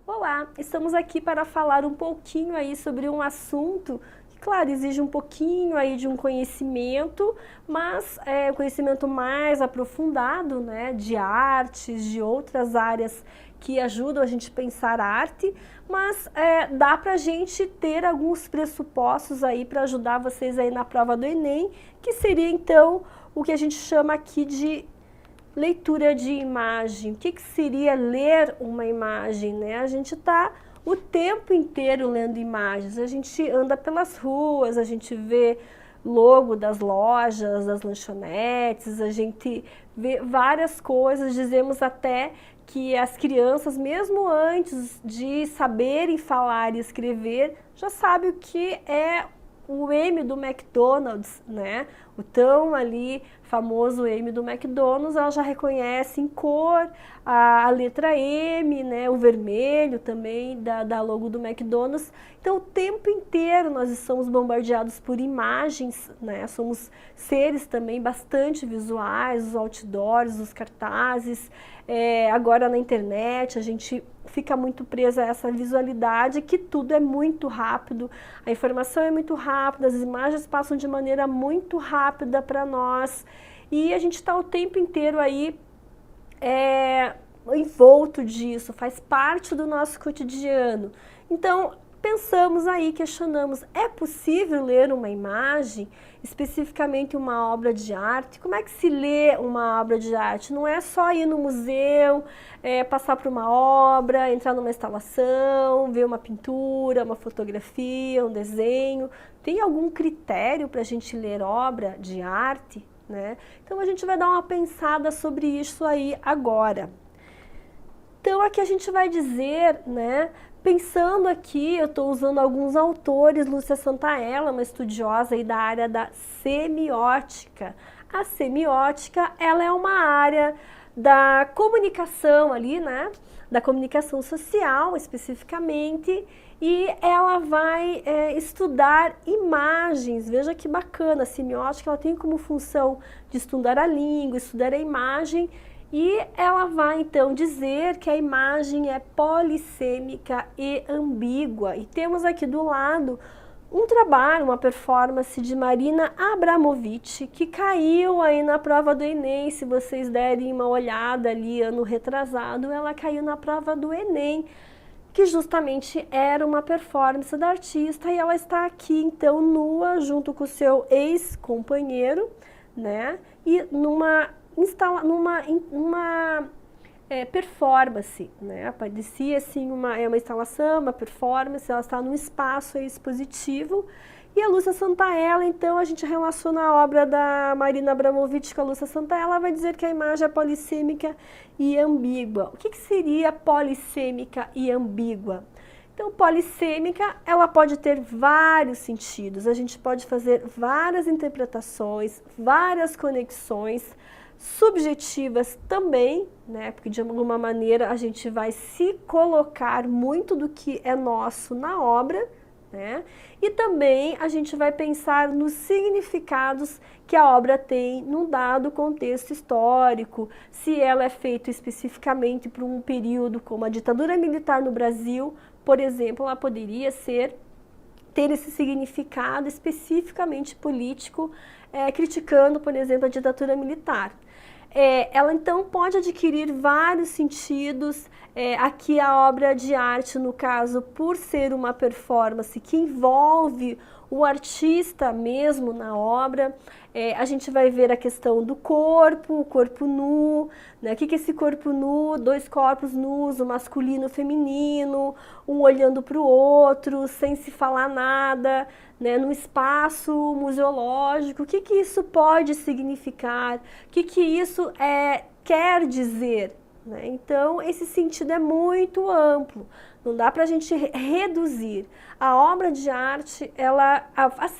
Olá, estamos aqui para falar um pouquinho aí sobre um assunto que, claro, exige um pouquinho aí de um conhecimento, mas é um conhecimento mais aprofundado, né, de artes, de outras áreas que ajudam a gente a pensar a arte, mas dá para a gente ter alguns pressupostos aí para ajudar vocês aí na prova do Enem, que seria então o que a gente chama aqui de leitura de imagem. O que seria ler uma imagem, né? A gente está o tempo inteiro lendo imagens. A gente anda pelas ruas, a gente vê logo das lojas, das lanchonetes, a gente vê várias coisas. Dizemos até que as crianças, mesmo antes de saberem falar e escrever, já sabem o que é o M do McDonald's, né? O tão ali famoso M do McDonald's, ela já reconhece em cor a letra M, né? O vermelho também da logo do McDonald's. Então o tempo inteiro nós estamos bombardeados por imagens, né? Somos seres também bastante visuais, os outdoors, os cartazes, agora na internet a gente fica muito presa a essa visualidade, que tudo é muito rápido, a informação é muito rápida, as imagens passam de maneira muito rápida para nós e a gente está o tempo inteiro aí envolto disso, faz parte do nosso cotidiano. Então, pensamos aí, questionamos, é possível ler uma imagem, especificamente uma obra de arte? Como é que se lê uma obra de arte? Não é só ir no museu, passar por uma obra, entrar numa instalação, ver uma pintura, uma fotografia, um desenho. Tem algum critério para a gente ler obra de arte, né? Então a gente vai dar uma pensada sobre isso aí agora. Então aqui a gente vai dizer, né, pensando aqui, eu estou usando alguns autores, Lúcia Santaella, uma estudiosa aí da área da semiótica. A semiótica, ela é uma área da comunicação ali, né, da comunicação social especificamente, e ela vai estudar imagens. Veja que bacana, a semiótica ela tem como função de estudar a língua, estudar a imagem, e ela vai então dizer que a imagem é polissêmica e ambígua. E temos aqui do lado um trabalho, uma performance de Marina Abramovic, que caiu aí na prova do Enem. Se vocês derem uma olhada ali, ano retrasado, ela caiu na prova do Enem, que justamente era uma performance da artista, e ela está aqui então nua junto com o seu ex-companheiro, né? E numa performance, né? Parecia assim uma instalação, uma performance, ela está num espaço expositivo. E a Lúcia Santaella, então a gente relaciona a obra da Marina Abramovic com a Lúcia Santaella, vai dizer que a imagem é polissêmica e ambígua. O que seria polissêmica e ambígua? Então, polissêmica, ela pode ter vários sentidos, a gente pode fazer várias interpretações, várias conexões, subjetivas também, né? Porque de alguma maneira a gente vai se colocar muito do que é nosso na obra, né? E também a gente vai pensar nos significados que a obra tem num dado contexto histórico, se ela é feita especificamente para um período como a ditadura militar no Brasil, por exemplo, ela poderia ter esse significado especificamente político, criticando, por exemplo, a ditadura militar. Ela então pode adquirir vários sentidos. Aqui a obra de arte, no caso, por ser uma performance que envolve o artista mesmo na obra, a gente vai ver a questão do corpo, o corpo nu, né? O que é esse corpo nu? Dois corpos nus, o masculino e o feminino, um olhando para o outro, sem se falar nada, né? No espaço museológico. O que isso pode significar? O que isso quer dizer? Né? Então, esse sentido é muito amplo, não dá para a gente reduzir. A obra de arte,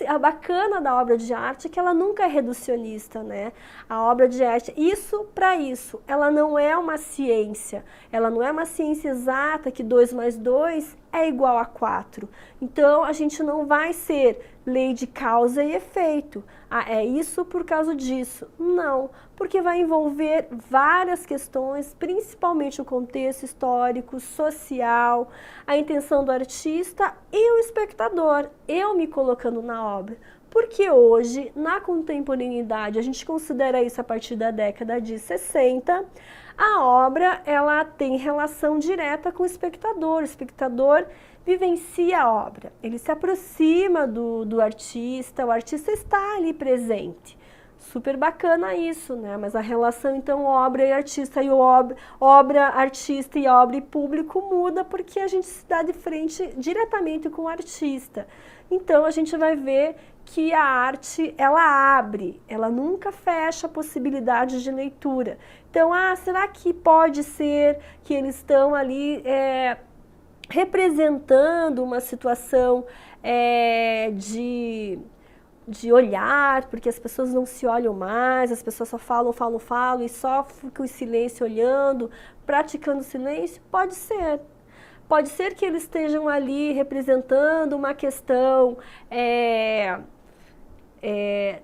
a bacana da obra de arte é que ela nunca é reducionista, né? A obra de arte, para isso, ela não é uma ciência, ela não é uma ciência exata que 2 mais 2 é igual a 4. Então, a gente não vai ser lei de causa e efeito. É isso por causa disso. Não, porque vai envolver várias questões, principalmente o contexto histórico, social, a intenção do artista e o espectador, eu me colocando na obra. Porque hoje, na contemporaneidade, a gente considera isso a partir da década de 60, a obra ela tem relação direta com o espectador vivencia a obra, ele se aproxima do artista, o artista está ali presente. Super bacana isso, né? Mas a relação, então, obra e artista, e obra, artista e obra e público muda porque a gente se dá de frente diretamente com o artista. Então, a gente vai ver que a arte, ela abre, ela nunca fecha a possibilidade de leitura. Então, será que pode ser que eles estão ali representando uma situação de olhar, porque as pessoas não se olham mais, as pessoas só falam e só ficam em silêncio olhando, praticando silêncio? Pode ser. Pode ser que eles estejam ali representando uma questão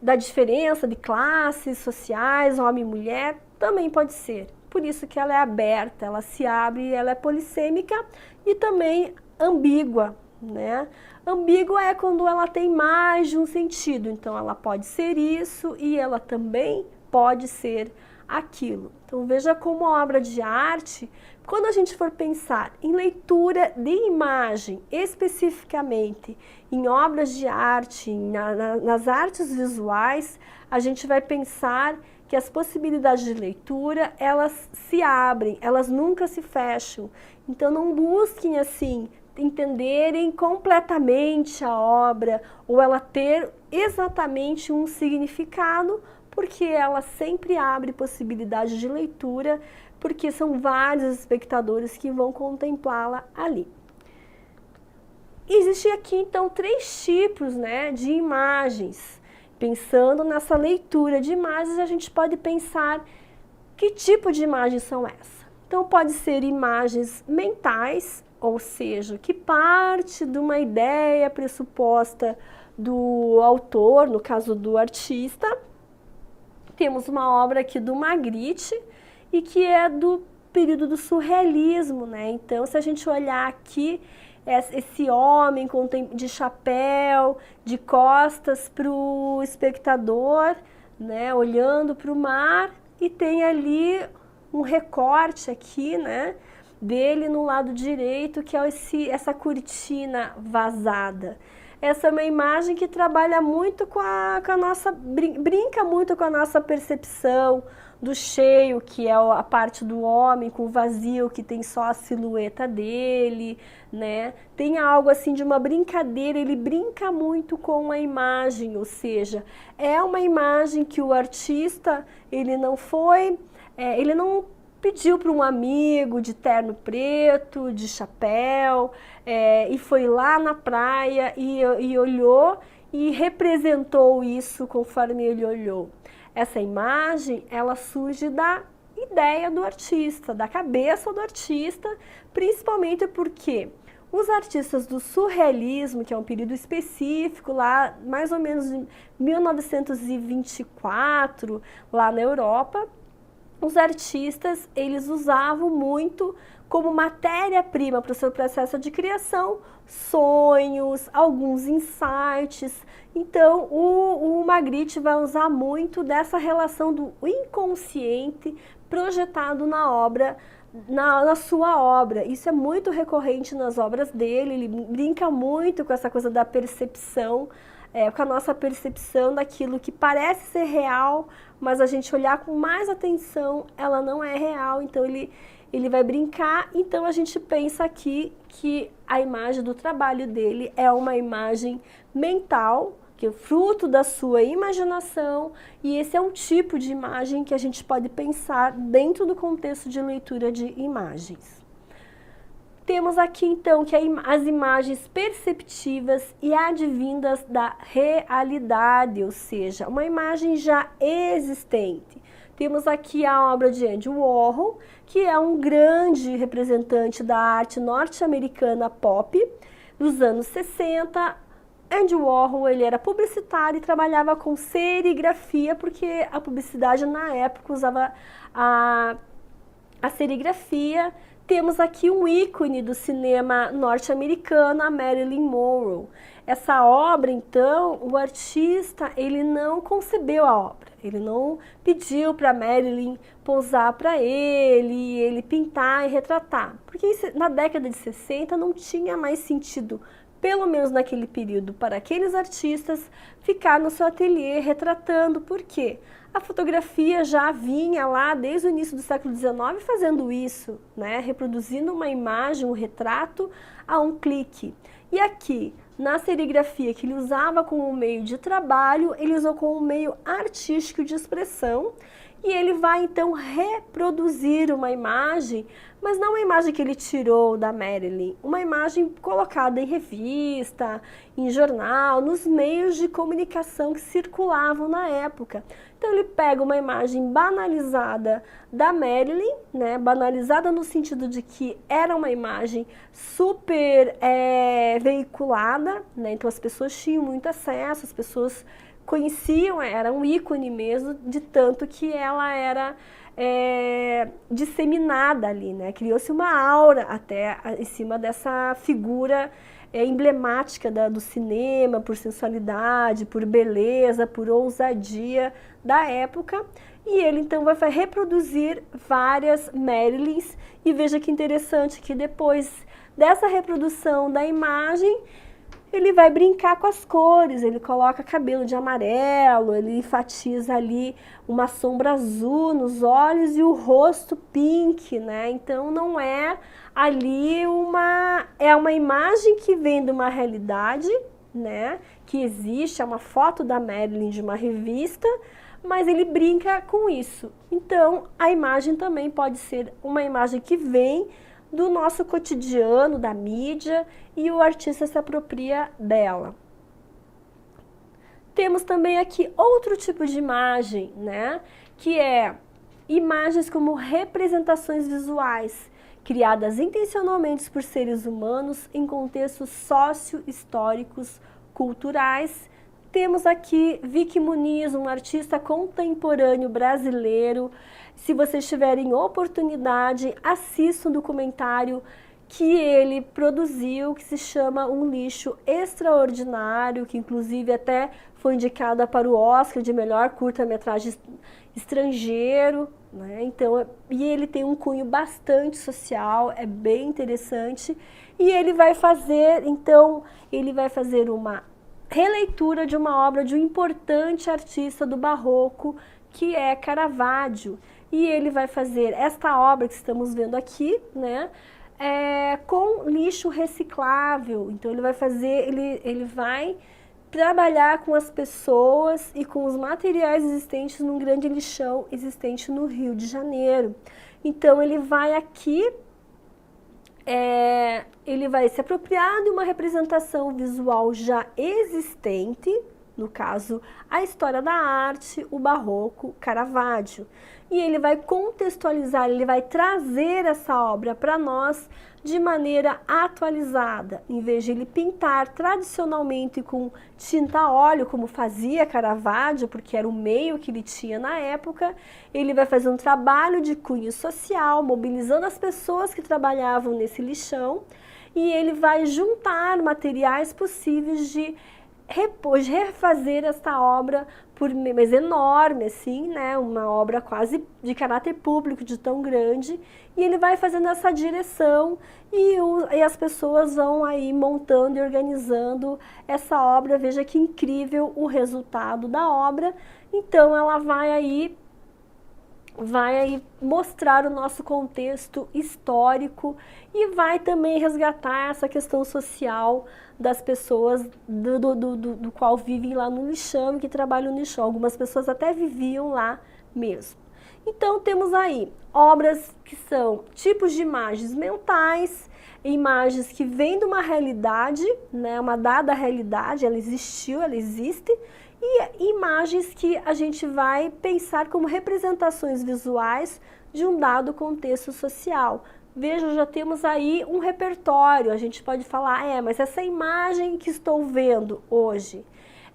da diferença de classes sociais, homem e mulher, também pode ser. Por isso que ela é aberta, ela se abre, ela é polissêmica e também ambígua, né? Ambígua é quando ela tem mais de um sentido, então ela pode ser isso e ela também pode ser aquilo. Então veja como a obra de arte, quando a gente for pensar em leitura de imagem, especificamente em obras de arte, nas artes visuais, a gente vai pensar que as possibilidades de leitura, elas se abrem, elas nunca se fecham. Então não busquem assim entenderem completamente a obra ou ela ter exatamente um significado, porque ela sempre abre possibilidade de leitura, porque são vários espectadores que vão contemplá-la ali. Existem aqui então 3 tipos, né, de imagens. Pensando nessa leitura de imagens, a gente pode pensar que tipo de imagens são essas. Então pode ser imagens mentais, ou seja, que parte de uma ideia pressuposta do autor, no caso do artista. Temos uma obra aqui do Magritte e que é do período do surrealismo, né? Então, se a gente olhar aqui, esse homem de chapéu, de costas para o espectador, né? Olhando para o mar, e tem ali um recorte aqui, né? Dele no lado direito, que é essa cortina vazada. Essa é uma imagem que trabalha muito com a nossa, brinca muito com a nossa percepção do cheio, que é a parte do homem, com o vazio, que tem só a silhueta dele, né? Tem algo assim de uma brincadeira, ele brinca muito com a imagem, ou seja, é uma imagem que o artista, ele não pediu para um amigo de terno preto, de chapéu, e foi lá na praia e olhou e representou isso conforme ele olhou. Essa imagem, ela surge da ideia do artista, da cabeça do artista, principalmente porque os artistas do surrealismo, que é um período específico, lá mais ou menos em 1924, lá na Europa, os artistas, eles usavam muito como matéria-prima para o seu processo de criação, sonhos, alguns insights. Então, o Magritte vai usar muito dessa relação do inconsciente projetado na obra, na sua obra. Isso é muito recorrente nas obras dele, ele brinca muito com essa coisa da percepção, com a nossa percepção daquilo que parece ser real, mas a gente olhar com mais atenção, ela não é real, então ele vai brincar. Então a gente pensa aqui que a imagem do trabalho dele é uma imagem mental, que é fruto da sua imaginação, e esse é um tipo de imagem que a gente pode pensar dentro do contexto de leitura de imagens. Temos aqui então que as imagens perceptivas e advindas da realidade, ou seja, uma imagem já existente. Temos aqui a obra de Andy Warhol, que é um grande representante da arte norte-americana pop dos anos 60. Andy Warhol, ele era publicitário e trabalhava com serigrafia, porque a publicidade na época usava a serigrafia Temos aqui um ícone do cinema norte-americano, a Marilyn Monroe. Essa obra, então, o artista, ele não concebeu a obra, ele não pediu para Marilyn posar para ele pintar e retratar, porque na década de 60 não tinha mais sentido, pelo menos naquele período, para aqueles artistas ficar no seu ateliê retratando. Por quê? A fotografia já vinha lá desde o início do século XIX fazendo isso, né? Reproduzindo uma imagem, um retrato a um clique. E aqui, na serigrafia que ele usava como meio de trabalho, ele usou como meio artístico de expressão, e ele vai então reproduzir uma imagem, mas não uma imagem que ele tirou da Marilyn, uma imagem colocada em revista, em jornal, nos meios de comunicação que circulavam na época. Então ele pega uma imagem banalizada da Marilyn, né, banalizada no sentido de que era uma imagem super veiculada, né, então as pessoas tinham muito acesso, as pessoas conheciam, era um ícone mesmo, de tanto que ela era disseminada ali, né? Criou-se uma aura até em cima dessa figura emblemática do cinema, por sensualidade, por beleza, por ousadia da época. E ele então vai reproduzir várias Marilyns, e veja que interessante que depois dessa reprodução da imagem, ele vai brincar com as cores, ele coloca cabelo de amarelo, ele enfatiza ali uma sombra azul nos olhos e o rosto pink, né? Então não é ali uma imagem que vem de uma realidade, né? Que existe, é uma foto da Marilyn de uma revista, mas ele brinca com isso. Então a imagem também pode ser uma imagem que vem do nosso cotidiano, da mídia, e o artista se apropria dela. Temos também aqui outro tipo de imagem, né? Que é imagens como representações visuais, criadas intencionalmente por seres humanos em contextos socio-históricos, culturais. Temos aqui Vicky Muniz, um artista contemporâneo brasileiro. Se vocês tiverem oportunidade, assistam um documentário que ele produziu, que se chama Um Lixo Extraordinário, que inclusive até foi indicada para o Oscar de melhor curta-metragem estrangeiro, né? Então, e ele tem um cunho bastante social, é bem interessante. E ele vai fazer, então, uma releitura de uma obra de um importante artista do barroco, que é Caravaggio. E ele vai fazer esta obra que estamos vendo aqui, né, com lixo reciclável. Então ele vai trabalhar com as pessoas e com os materiais existentes num grande lixão existente no Rio de Janeiro. Então ele vai aqui, ele vai se apropriar de uma representação visual já existente, no caso, a história da arte, o barroco, Caravaggio. E ele vai contextualizar, ele vai trazer essa obra para nós de maneira atualizada. Em vez de ele pintar tradicionalmente com tinta a óleo, como fazia Caravaggio, porque era o meio que ele tinha na época, ele vai fazer um trabalho de cunho social, mobilizando as pessoas que trabalhavam nesse lixão, e ele vai juntar materiais possíveis de refazer esta obra, mas enorme assim, né? Uma obra quase de caráter público, de tão grande, e ele vai fazendo essa direção e as pessoas vão aí montando e organizando essa obra. Veja que incrível o resultado da obra. Então ela vai aí mostrar o nosso contexto histórico e vai também resgatar essa questão social das pessoas do qual vivem lá no lixão, que trabalham no lixão. Algumas pessoas até viviam lá mesmo. Então temos aí obras que são tipos de imagens mentais, imagens que vêm de uma realidade, né, uma dada realidade, ela existiu, ela existe, e imagens que a gente vai pensar como representações visuais de um dado contexto social. Veja, já temos aí um repertório, a gente pode falar, mas essa imagem que estou vendo hoje,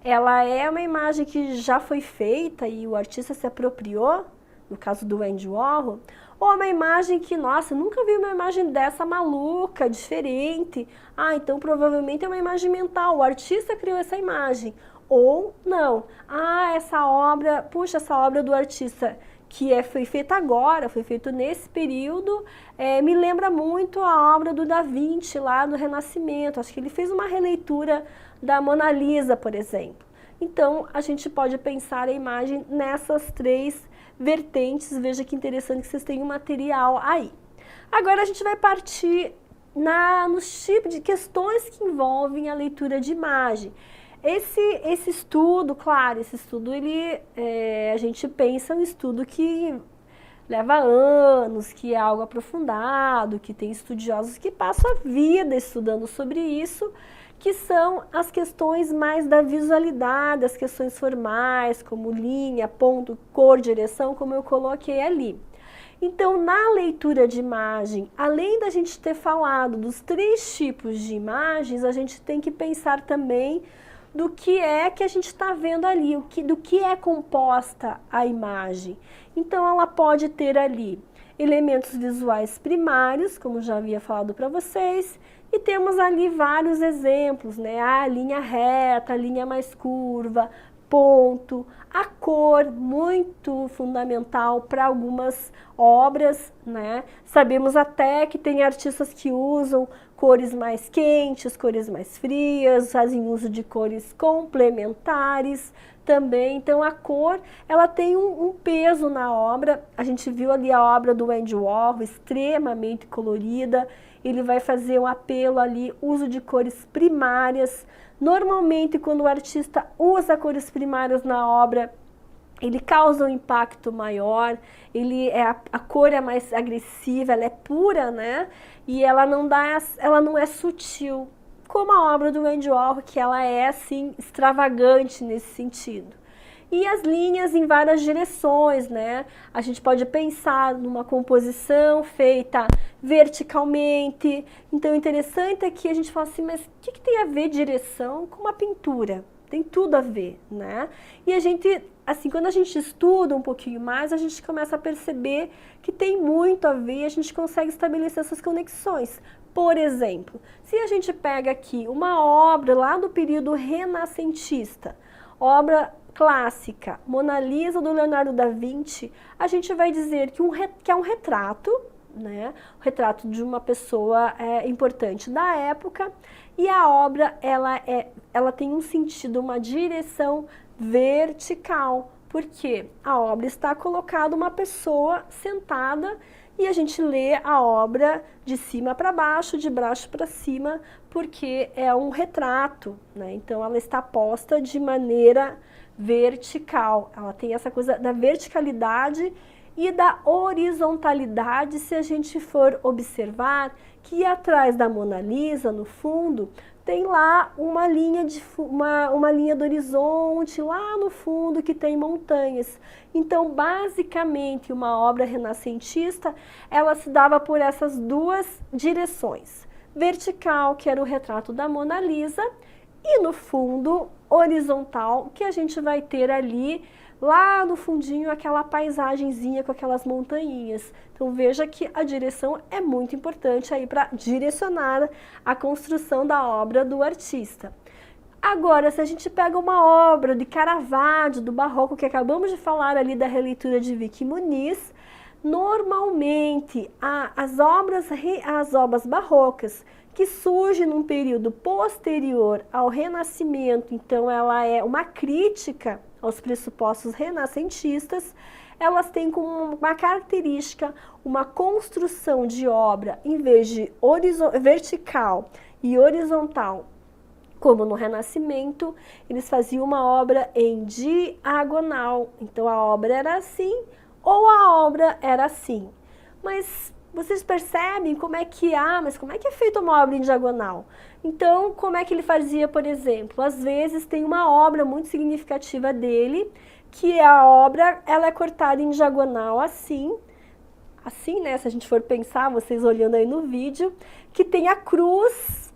ela é uma imagem que já foi feita e o artista se apropriou, no caso do Andy Warhol, Ou uma imagem que, nossa, nunca vi uma imagem dessa maluca, diferente. Ah, então provavelmente é uma imagem mental, o artista criou essa imagem. Ou não, ah, essa obra, puxa, essa obra do artista foi feita agora, foi feito nesse período, me lembra muito a obra do Da Vinci lá do Renascimento. Acho que ele fez uma releitura da Mona Lisa, por exemplo. Então, a gente pode pensar a imagem nessas três vertentes. Veja que interessante que vocês têm um material aí. Agora a gente vai partir nos tipos de questões que envolvem a leitura de imagem. Esse estudo, claro, a gente pensa um estudo que leva anos, que é algo aprofundado, que tem estudiosos que passam a vida estudando sobre isso, que são as questões mais da visualidade, as questões formais, como linha, ponto, cor, direção, como eu coloquei ali. Então, na leitura de imagem, além da gente ter falado dos três tipos de imagens, a gente tem que pensar também do que é que a gente está vendo ali, do que é composta a imagem. Então, ela pode ter ali elementos visuais primários, como já havia falado para vocês, e temos ali vários exemplos, né? A linha reta, a linha mais curva, ponto, a cor, muito fundamental para algumas obras, né? Sabemos até que tem artistas que usam cores mais quentes, cores mais frias, fazem uso de cores complementares também. Então a cor, ela tem um peso na obra. A gente viu ali a obra do Andy Warhol, extremamente colorida. Ele vai fazer um apelo ali, uso de cores primárias. Normalmente, quando o artista usa cores primárias na obra, ele causa um impacto maior, a cor é mais agressiva, ela é pura, né? E ela não é sutil, como a obra do Andy Warhol, que ela é, assim, extravagante nesse sentido. E as linhas em várias direções, né? A gente pode pensar numa composição feita verticalmente. Então, o interessante é que a gente fala assim, mas o que tem a ver direção com uma pintura? Tem tudo a ver, né? E a gente, assim, quando a gente estuda um pouquinho mais, a gente começa a perceber que tem muito a ver, a gente consegue estabelecer essas conexões. Por exemplo, se a gente pega aqui uma obra lá do período renascentista, obra clássica, Mona Lisa do Leonardo da Vinci, a gente vai dizer que é um retrato, né? O retrato de uma pessoa importante da época, e a obra ela tem um sentido, uma direção vertical, porque a obra está colocada uma pessoa sentada e a gente lê a obra de cima para baixo, de baixo para cima, porque é um retrato, né? Então ela está posta de maneira vertical, ela tem essa coisa da verticalidade e da horizontalidade. Se a gente for observar que atrás da Mona Lisa, no fundo, tem lá uma linha do horizonte, lá no fundo, que tem montanhas. Então, basicamente, uma obra renascentista, ela se dava por essas duas direções. Vertical, que era o retrato da Mona Lisa, e no fundo, horizontal, que a gente vai ter ali, lá no fundinho, aquela paisagenzinha com aquelas montanhas. Então veja que a direção é muito importante aí para direcionar a construção da obra do artista. Agora, se a gente pega uma obra de Caravaggio, do Barroco, que acabamos de falar ali da releitura de Vicky Muniz, normalmente as obras barrocas que surgem num período posterior ao Renascimento, então ela é uma crítica aos pressupostos renascentistas, elas têm como uma característica uma construção de obra, em vez de vertical e horizontal, como no Renascimento, eles faziam uma obra em diagonal. Então a obra era assim ou a obra era assim. Mas vocês percebem como é que é feita uma obra em diagonal? Então, como é que ele fazia, por exemplo? Às vezes tem uma obra muito significativa dele, que a obra ela é cortada em diagonal assim, né? Se a gente for pensar, vocês olhando aí no vídeo, que tem a cruz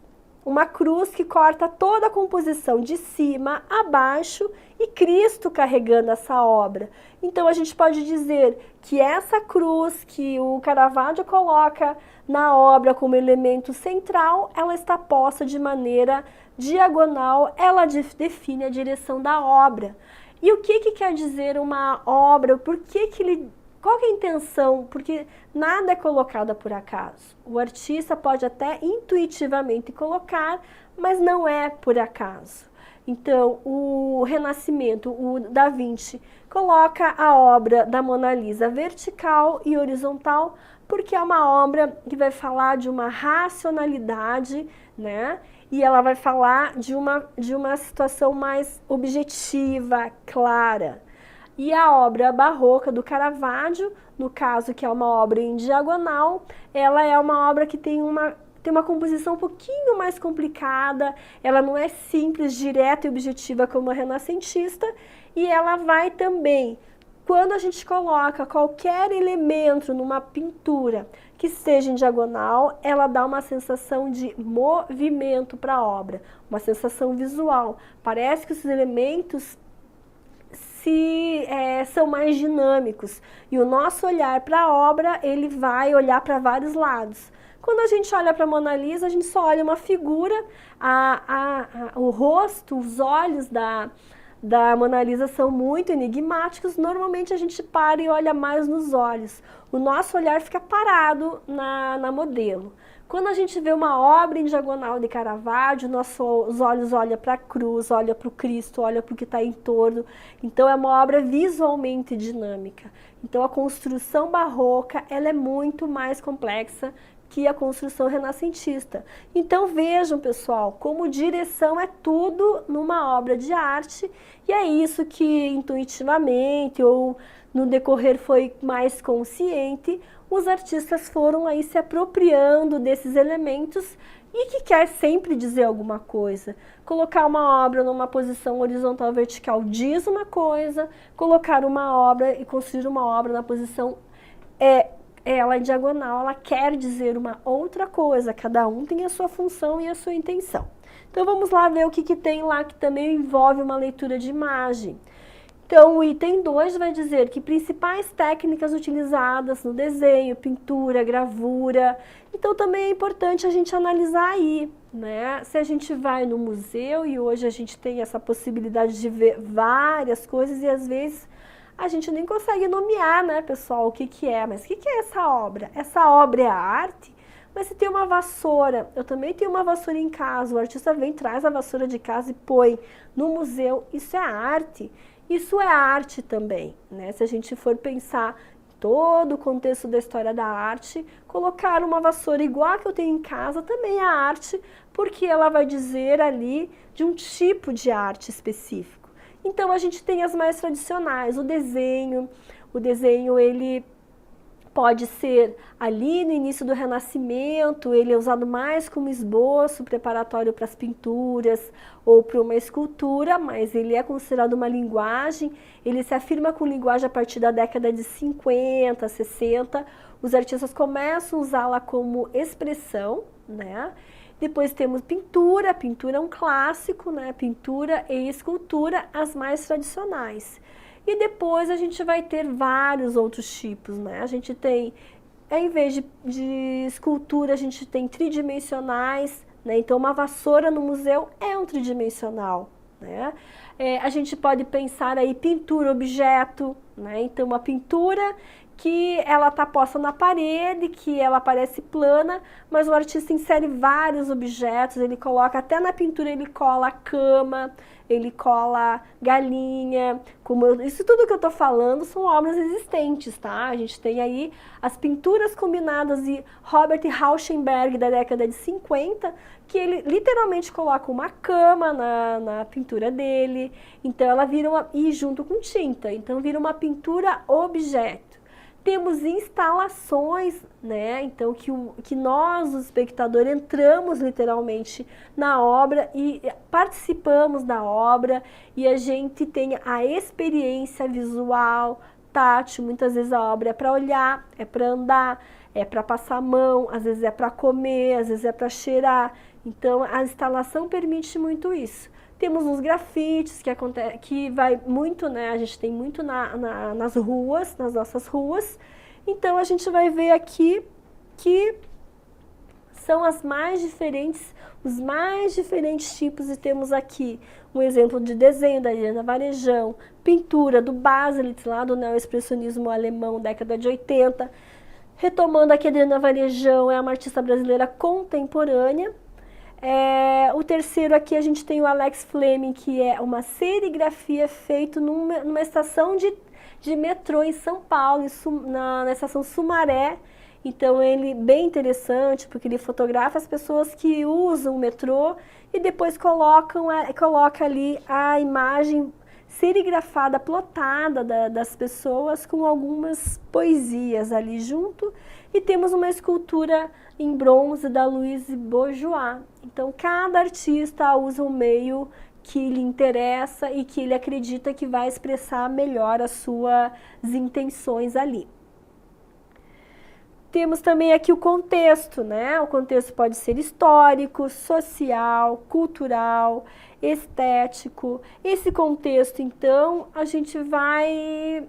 uma cruz que corta toda a composição de cima a baixo e Cristo carregando essa obra. Então a gente pode dizer que essa cruz que o Caravaggio coloca na obra como elemento central, ela está posta de maneira diagonal, ela define a direção da obra. E o que quer dizer uma obra? Por que ele... Qual que é a intenção? Porque nada é colocado por acaso. O artista pode até intuitivamente colocar, mas não é por acaso. Então, o Renascimento, o Da Vinci, coloca a obra da Mona Lisa vertical e horizontal, porque é uma obra que vai falar de uma racionalidade, né? E ela vai falar de uma situação mais objetiva, clara. E a obra barroca do Caravaggio, no caso que é uma obra em diagonal, ela é uma obra que tem uma composição um pouquinho mais complicada, ela não é simples, direta e objetiva como a renascentista, e ela vai também, quando a gente coloca qualquer elemento numa pintura que seja em diagonal, ela dá uma sensação de movimento para a obra, uma sensação visual. Parece que os elementos são mais dinâmicos e o nosso olhar para a obra, ele vai olhar para vários lados. Quando a gente olha para a Mona Lisa, a gente só olha uma figura, o rosto, os olhos da Mona Lisa são muito enigmáticos, normalmente a gente para e olha mais nos olhos. O nosso olhar fica parado na modelo. Quando a gente vê uma obra em diagonal de Caravaggio, nossos olhos olham para a cruz, olham para o Cristo, olham para o que está em torno. Então é uma obra visualmente dinâmica. Então a construção barroca ela é muito mais complexa que a construção renascentista. Então vejam, pessoal, como direção é tudo numa obra de arte, e é isso que intuitivamente ou no decorrer foi mais consciente, os artistas foram aí se apropriando desses elementos e que quer sempre dizer alguma coisa. Colocar uma obra numa posição horizontal vertical diz uma coisa, colocar uma obra e construir uma obra na posição ela é diagonal, ela quer dizer uma outra coisa, cada um tem a sua função e a sua intenção. Então vamos lá ver o que tem lá que também envolve uma leitura de imagem. Então o item 2 vai dizer que principais técnicas utilizadas no desenho, pintura, gravura. Então também é importante a gente analisar aí, né? Se a gente vai no museu e hoje a gente tem essa possibilidade de ver várias coisas e às vezes a gente nem consegue nomear, né, pessoal, o que é. Mas o que é essa obra? Essa obra é a arte? Mas se tem uma vassoura, eu também tenho uma vassoura em casa, o artista vem, traz a vassoura de casa e põe no museu, isso é arte? Isso é arte também, né? Se a gente for pensar em todo o contexto da história da arte, colocar uma vassoura igual a que eu tenho em casa também é arte, porque ela vai dizer ali de um tipo de arte específico. Então a gente tem as mais tradicionais, o desenho ele pode ser ali no início do Renascimento, ele é usado mais como esboço preparatório para as pinturas ou para uma escultura, mas ele é considerado uma linguagem, ele se afirma com linguagem a partir da década de 50, 60, os artistas começam a usá-la como expressão, né? Depois temos pintura, pintura é um clássico, né? Pintura e escultura, as mais tradicionais. E depois a gente vai ter vários outros tipos, né? A gente tem, em vez de escultura, a gente tem tridimensionais, né? Então uma vassoura no museu é um tridimensional, né? A gente pode pensar aí pintura objeto, né? Então uma pintura que ela está posta na parede, que ela parece plana, mas o artista insere vários objetos, ele coloca, até na pintura ele cola cama, ele cola galinha, isso tudo que eu estou falando são obras existentes, tá? A gente tem aí as pinturas combinadas de Robert Rauschenberg da década de 50, que ele literalmente coloca uma cama na pintura dele, então ela vira e junto com tinta, então vira uma pintura objeto. Temos instalações, né? Então que nós, o espectador, entramos literalmente na obra e participamos da obra e a gente tem a experiência visual, tátil, muitas vezes a obra é para olhar, é para andar, é para passar a mão, às vezes é para comer, às vezes é para cheirar. Então a instalação permite muito isso. Temos os grafites que vai muito, né? A gente tem muito nas ruas, nas nossas ruas. Então a gente vai ver aqui que são os mais diferentes tipos, e temos aqui um exemplo de desenho da Helena Varejão, pintura do Baselitz, lá do neoexpressionismo alemão, década de 80. Retomando aqui, a Helena Varejão é uma artista brasileira contemporânea. O terceiro aqui a gente tem o Alex Fleming, que é uma serigrafia feita numa estação de metrô em São Paulo, na estação Sumaré. Então ele bem interessante, porque ele fotografa as pessoas que usam o metrô e depois coloca ali a imagem serigrafada, plotada das pessoas com algumas poesias ali junto. E temos uma escultura em bronze da Louise Bourgeois. Então cada artista usa um meio que lhe interessa e que ele acredita que vai expressar melhor as suas intenções ali. Temos também aqui o contexto, né? O contexto pode ser histórico, social, cultural, estético. Esse contexto, então, a gente vai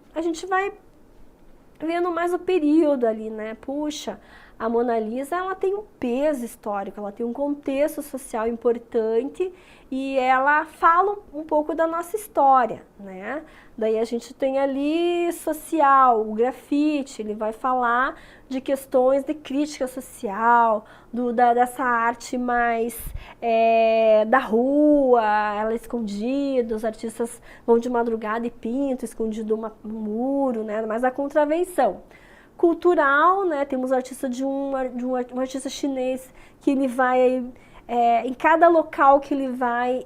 vendo mais o período ali, né? Puxa, a Mona Lisa, ela tem um peso histórico, ela tem um contexto social importante e ela fala um pouco da nossa história, né? Daí a gente tem ali social, o grafite, ele vai falar de questões de crítica social, dessa arte mais da rua, ela é escondida, os artistas vão de madrugada e pintam, escondido no muro, né? Mais a contravenção. Cultural, né? Temos artista um artista chinês que ele vai, em cada local que ele vai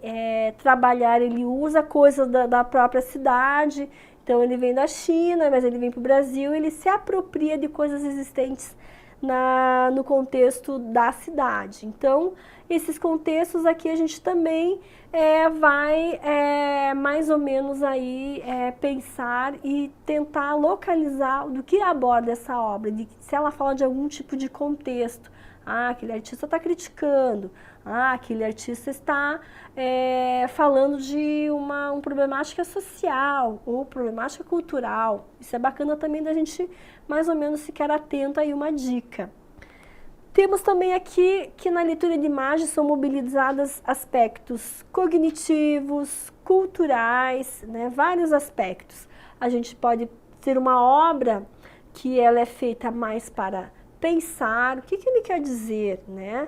trabalhar, ele usa coisas da própria cidade. Então ele vem da China, mas ele vem para o Brasil, ele se apropria de coisas existentes no contexto da cidade. Então, esses contextos aqui a gente também vai mais ou menos aí pensar e tentar localizar do que aborda essa obra, se ela fala de algum tipo de contexto. Ah, aquele artista está criticando, aquele artista está falando de uma problemática social ou problemática cultural. Isso é bacana também da gente mais ou menos ficar atento aí, uma dica. Temos também aqui que na leitura de imagens são mobilizados aspectos cognitivos, culturais, né, vários aspectos. A gente pode ter uma obra que ela é feita mais para pensar, o que ele quer dizer, né?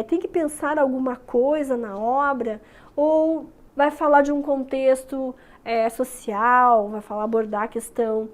Tem que pensar alguma coisa na obra, ou vai falar de um contexto social, vai abordar a questão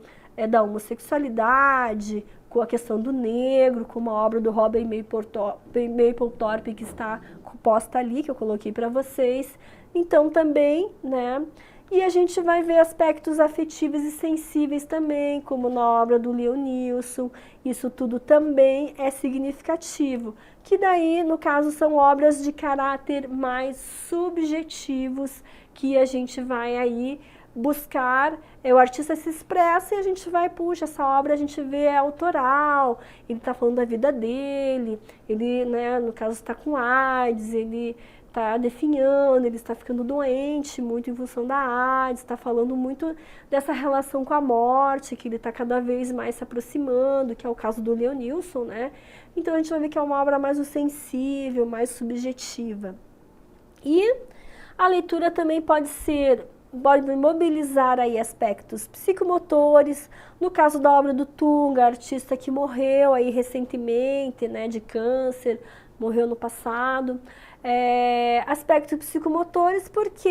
da homossexualidade, com a questão do negro, com uma obra do Robert Mapplethorpe que está posta ali, que eu coloquei para vocês. Então também, né? E a gente vai ver aspectos afetivos e sensíveis também, como na obra do Leonilson. Isso tudo também é significativo, que daí, no caso, são obras de caráter mais subjetivos, que a gente vai aí buscar, o artista se expressa e a gente vai, puxa, essa obra a gente vê autoral, ele está falando da vida dele, ele, né, no caso, está com AIDS, ele está definhando, ele está ficando doente muito em função da AIDS, está falando muito dessa relação com a morte, que ele está cada vez mais se aproximando, que é o caso do Leonilson, né? Então a gente vai ver que é uma obra mais sensível, mais subjetiva. E a leitura também pode mobilizar aí aspectos psicomotores, no caso da obra do Tunga, artista que morreu aí recentemente, né, de câncer, morreu no passado. Aspectos psicomotores porque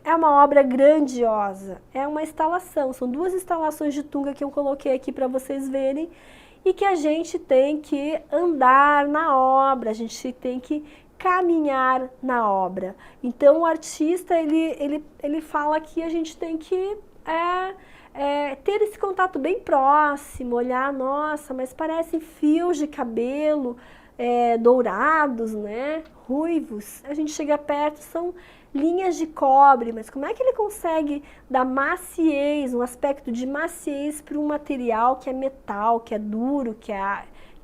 é uma obra grandiosa, é uma instalação, são duas instalações de Tunga que eu coloquei aqui para vocês verem, e que a gente tem que andar na obra, a gente tem que caminhar na obra. Então o artista ele fala que a gente tem que ter esse contato bem próximo, olhar, nossa, mas parecem fios de cabelo dourados, né, ruivos. A gente chega perto, são linhas de cobre, mas como é que ele consegue dar maciez, um aspecto de maciez para um material que é metal, que é duro,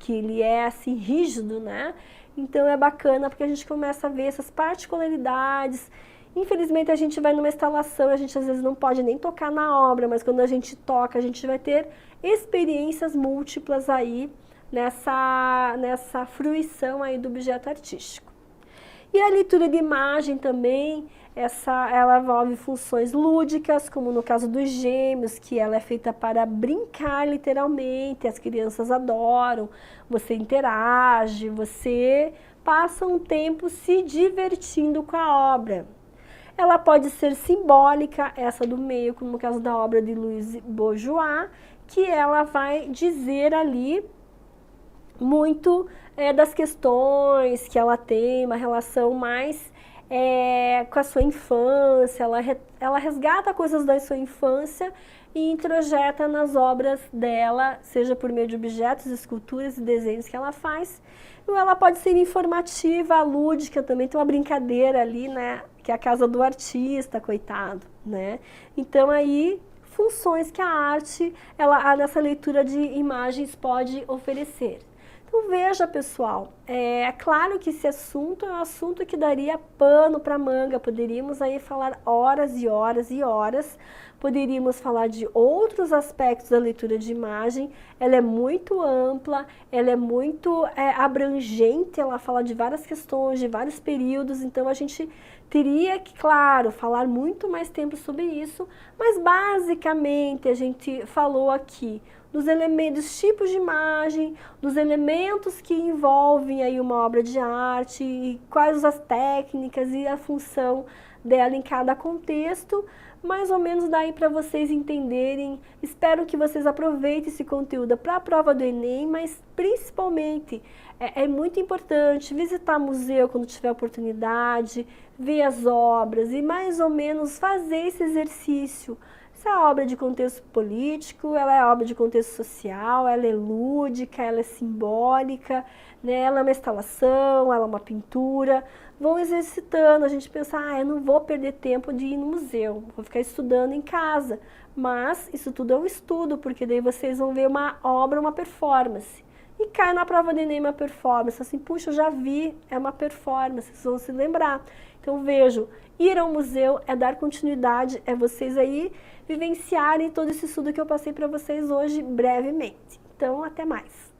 que ele é assim rígido, né? Então é bacana porque a gente começa a ver essas particularidades. Infelizmente a gente vai numa instalação, a gente às vezes não pode nem tocar na obra, mas quando a gente toca, a gente vai ter experiências múltiplas aí nessa fruição aí do objeto artístico. E a leitura de imagem também, ela envolve funções lúdicas, como no caso dos Gêmeos, que ela é feita para brincar literalmente, as crianças adoram, você interage, você passa um tempo se divertindo com a obra. Ela pode ser simbólica, essa do meio, como no caso da obra de Louise Bourgeois, que ela vai dizer ali muito das questões que ela tem, uma relação mais com a sua infância, ela resgata coisas da sua infância e introjeta nas obras dela, seja por meio de objetos, esculturas e desenhos que ela faz. Ou ela pode ser informativa, lúdica, também tem uma brincadeira ali, né, que é a casa do artista, coitado, né? Então aí, funções que a arte, nessa leitura de imagens pode oferecer. Então veja, pessoal, é claro que esse assunto é um assunto que daria pano para manga, poderíamos aí falar horas e horas e horas, poderíamos falar de outros aspectos da leitura de imagem, ela é muito ampla, ela é muito abrangente, ela fala de várias questões, de vários períodos, então a gente teria que, claro, falar muito mais tempo sobre isso, mas basicamente a gente falou aqui dos elementos, dos tipos de imagem, dos elementos que envolvem aí uma obra de arte, e quais as técnicas e a função dela em cada contexto, mais ou menos daí para vocês entenderem. Espero que vocês aproveitem esse conteúdo para a prova do Enem, mas principalmente é muito importante visitar museu quando tiver oportunidade, ver as obras e mais ou menos fazer esse exercício. Essa é obra de contexto político, ela é obra de contexto social, ela é lúdica, ela é simbólica, né? Ela é uma instalação, ela é uma pintura. Vão exercitando, a gente pensa, eu não vou perder tempo de ir no museu, vou ficar estudando em casa. Mas isso tudo é um estudo, porque daí vocês vão ver uma obra, uma performance. E cai na prova do Enem uma performance, assim, puxa, eu já vi, é uma performance, vocês vão se lembrar. Então vejo, ir ao museu é dar continuidade, é vocês aí vivenciarem todo esse estudo que eu passei para vocês hoje brevemente. Então, até mais!